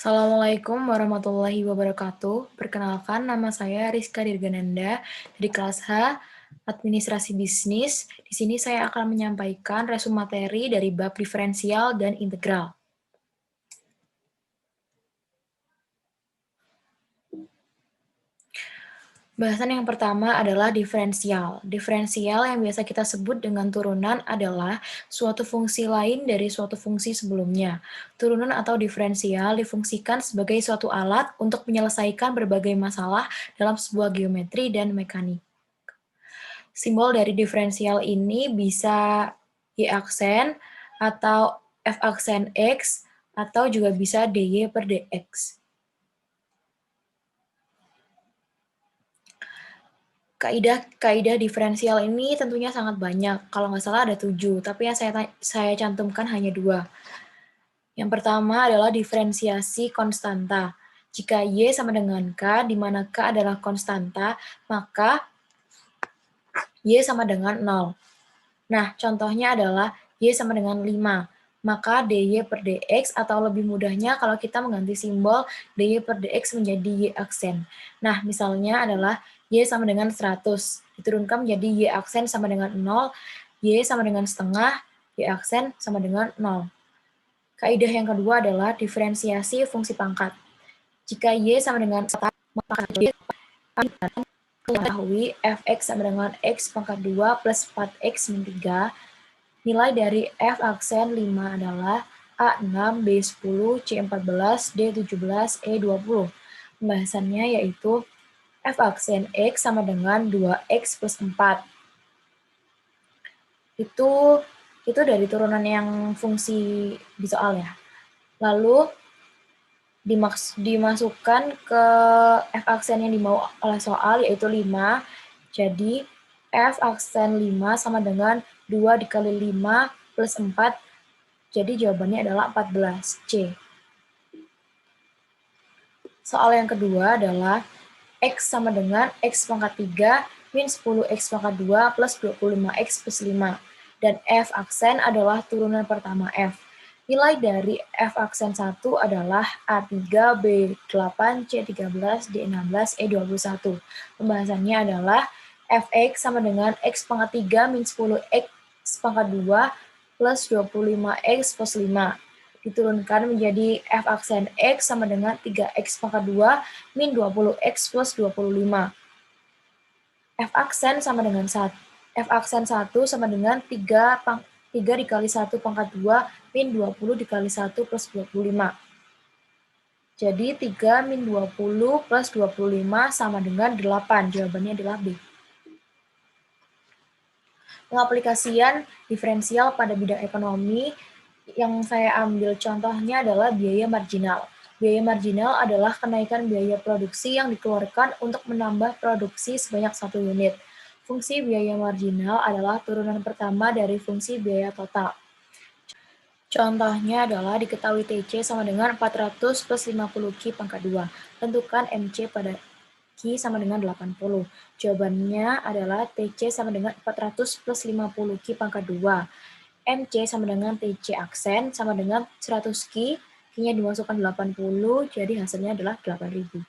Assalamualaikum warahmatullahi wabarakatuh. Perkenalkan, nama saya Rizka Dirgananda dari kelas H, Administrasi Bisnis. Di sini saya akan menyampaikan resume materi dari bab diferensial dan integral. Bahasan yang pertama adalah diferensial. Diferensial yang biasa kita sebut dengan turunan adalah suatu fungsi lain dari suatu fungsi sebelumnya. Turunan atau diferensial difungsikan sebagai suatu alat untuk menyelesaikan berbagai masalah dalam sebuah geometri dan mekanik. Simbol dari diferensial ini bisa Y aksen atau F aksen X atau juga bisa dy per dx. Kaidah diferensial ini tentunya sangat banyak. Kalau nggak salah ada 7, tapi yang saya cantumkan hanya 2. Yang pertama adalah diferensiasi konstanta. Jika Y sama dengan K, di mana K adalah konstanta, maka Y sama dengan 0. Nah, contohnya adalah Y sama dengan 5. Maka dy per dx, atau lebih mudahnya kalau kita mengganti simbol dy per dx menjadi Y aksen. Nah, misalnya adalah Y sama dengan 100. Diturunkan menjadi Y aksen sama dengan 0, Y sama dengan setengah, Y aksen sama dengan 0. Kaidah yang kedua adalah diferensiasi fungsi pangkat. Jika Y sama dengan 1, maka Y ketahui fx sama dengan x pangkat 2 plus 4x min 3. Nilai dari f aksen 5 adalah A6, B10, C14, D17, E20. Pembahasannya yaitu f aksen x sama dengan 2x plus 4. Itu dari turunan yang fungsi di soal ya. Lalu dimasukkan ke f aksen yang dimau oleh soal, yaitu 5. Jadi f aksen 5 sama dengan 2 dikali 5 plus 4. Jadi jawabannya adalah 14, C. Soal yang kedua adalah X sama dengan X pangkat 3 min 10X pangkat 2 plus 25X plus 5. Dan F aksen adalah turunan pertama F. Nilai dari F aksen 1 adalah A3, B8, C13, D16, E21. Pembahasannya adalah Fx sama dengan X pangkat 3 min 10X pangkat 2 plus 25X plus 5. Diturunkan menjadi F aksen X sama dengan 3X pangkat 2 min 20X plus 25. F aksen sama dengan 1. F aksen 1 sama dengan 3 dikali 1 pangkat 2 min 20 dikali 1 plus 25. Jadi 3 min 20 plus 25 sama dengan 8. Jawabannya adalah B. Pengaplikasian diferensial pada bidang ekonomi yang saya ambil contohnya adalah biaya marginal. Biaya marginal adalah kenaikan biaya produksi yang dikeluarkan untuk menambah produksi sebanyak 1 unit. Fungsi biaya marginal adalah turunan pertama dari fungsi biaya total. Contohnya adalah diketahui TC sama dengan 400 plus 50 Q pangkat 2. Tentukan MC pada Q sama dengan 80. Jawabannya adalah TC sama dengan 400 plus 50 Q pangkat 2. MC sama dengan TC aksen sama dengan 100 Q, Q-nya dimasukkan 80, jadi hasilnya adalah 8000.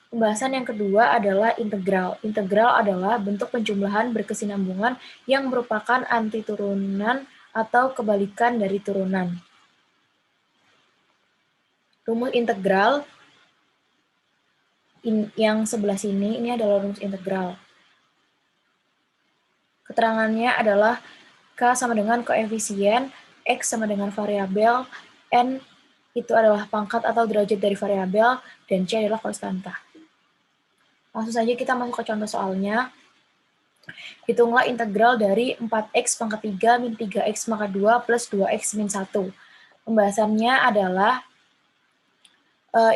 Pembahasan yang kedua adalah integral. Integral adalah bentuk penjumlahan berkesinambungan yang merupakan antiturunan atau kebalikan dari turunan. Rumus integral yang sebelah sini, ini adalah rumus integral. Keterangannya adalah K sama dengan koefisien, X sama dengan variabel, N itu adalah pangkat atau derajat dari variabel, dan C adalah konstanta. Langsung saja kita masuk ke contoh soalnya. Hitunglah integral dari 4x pangkat 3 min 3x pangkat 2 plus 2x min 1. Pembahasannya adalah,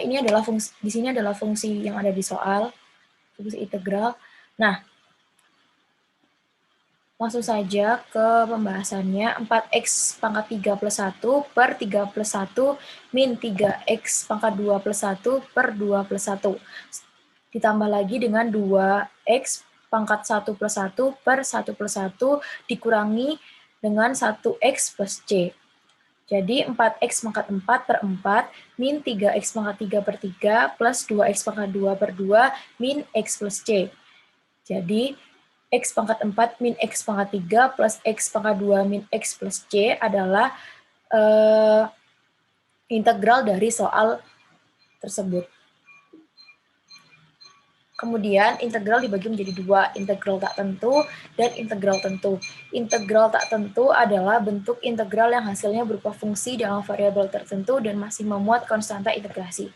ini adalah fungsi, di sini adalah fungsi yang ada di soal, fungsi integral. Nah, langsung saja ke pembahasannya. 4x pangkat 3 plus 1 per 3 plus 1 min 3x pangkat 2 plus 1 per 2 plus 1. Ditambah lagi dengan 2x pangkat 1 plus 1 per 1 plus 1 dikurangi dengan 1x plus c. Jadi 4x pangkat 4 per 4 min 3x pangkat 3 per 3 plus 2x pangkat 2 per 2 min x plus c. Jadi x pangkat 4 min x pangkat 3 plus x pangkat 2 min x plus c adalah integral dari soal tersebut. Kemudian integral dibagi menjadi dua, integral tak tentu dan integral tentu. Integral tak tentu adalah bentuk integral yang hasilnya berupa fungsi dalam variabel tertentu dan masih memuat konstanta integrasi.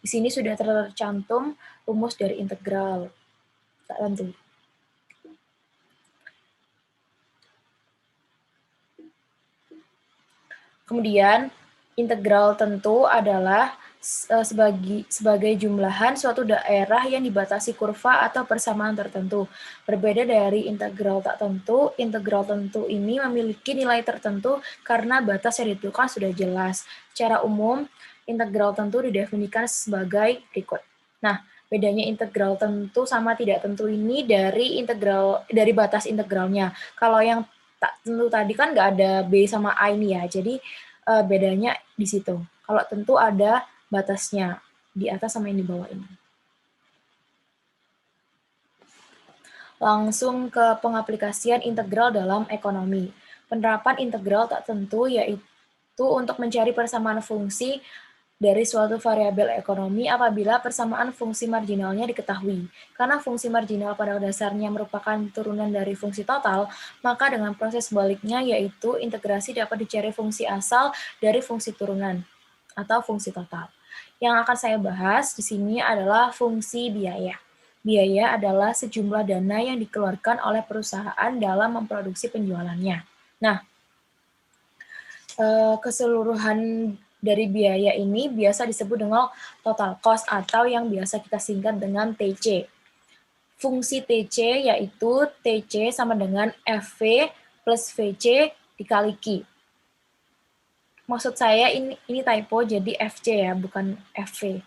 Di sini sudah tercantum rumus dari integral tak tentu. Kemudian integral tentu adalah sebagai jumlahan suatu daerah yang dibatasi kurva atau persamaan tertentu. Berbeda dari integral tak tentu, integral tentu ini memiliki nilai tertentu karena batas yang ditentukan sudah jelas. Secara umum, integral tentu didefinisikan sebagai berikut. Nah, bedanya integral tentu sama tidak tentu ini dari batas integralnya. Kalau yang tak tentu tadi kan nggak ada B sama A ini ya, jadi bedanya di situ. Kalau tentu ada batasnya di atas sama yang di bawah ini. Langsung ke pengaplikasian integral dalam ekonomi. Penerapan integral tak tentu yaitu untuk mencari persamaan fungsi dari suatu variabel ekonomi apabila persamaan fungsi marginalnya diketahui. Karena fungsi marginal pada dasarnya merupakan turunan dari fungsi total, maka dengan proses sebaliknya yaitu integrasi dapat dicari fungsi asal dari fungsi turunan atau fungsi total. Yang akan saya bahas di sini adalah fungsi biaya. Biaya adalah sejumlah dana yang dikeluarkan oleh perusahaan dalam memproduksi penjualannya. Nah, keseluruhan dari biaya ini biasa disebut dengan total cost atau yang biasa kita singkat dengan TC. Fungsi TC yaitu TC sama dengan FV plus VC dikali Q. Maksud saya ini typo jadi FC ya, bukan FV.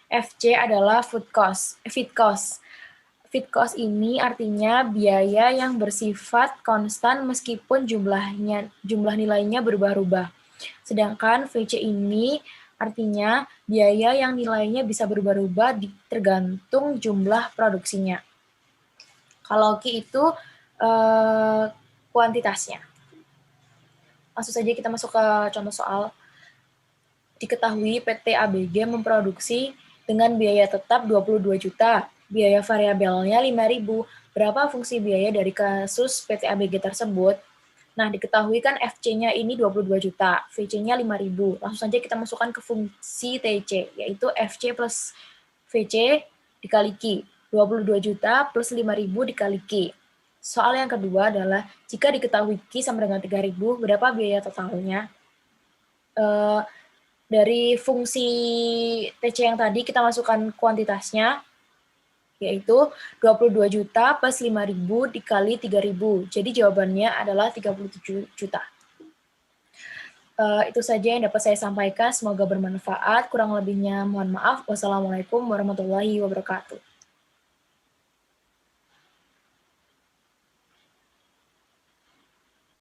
FC adalah feed cost. Feed cost ini artinya biaya yang bersifat konstan meskipun jumlah nilainya berubah-ubah. Sedangkan VC ini artinya biaya yang nilainya bisa berubah-ubah tergantung jumlah produksinya. Kalau Q itu kuantitasnya. Langsung saja kita masuk ke contoh soal. Diketahui PT ABG memproduksi dengan biaya tetap 22 juta, biaya variabelnya 5.000. Berapa fungsi biaya dari kasus PT ABG tersebut? Nah, diketahui kan FC-nya ini 22 juta, VC-nya 5.000. Langsung saja kita masukkan ke fungsi TC, yaitu FC plus VC dikali Q. 22 juta plus 5.000 dikali Q. Soal yang kedua adalah, jika diketahui Q sama dengan 3.000, berapa biaya totalnya? Dari fungsi TC yang tadi kita masukkan kuantitasnya, yaitu 22 juta plus 5.000 dikali 3.000. Jadi jawabannya adalah 37 juta. Itu saja yang dapat saya sampaikan. Semoga bermanfaat. Kurang lebihnya mohon maaf. Wassalamualaikum warahmatullahi wabarakatuh.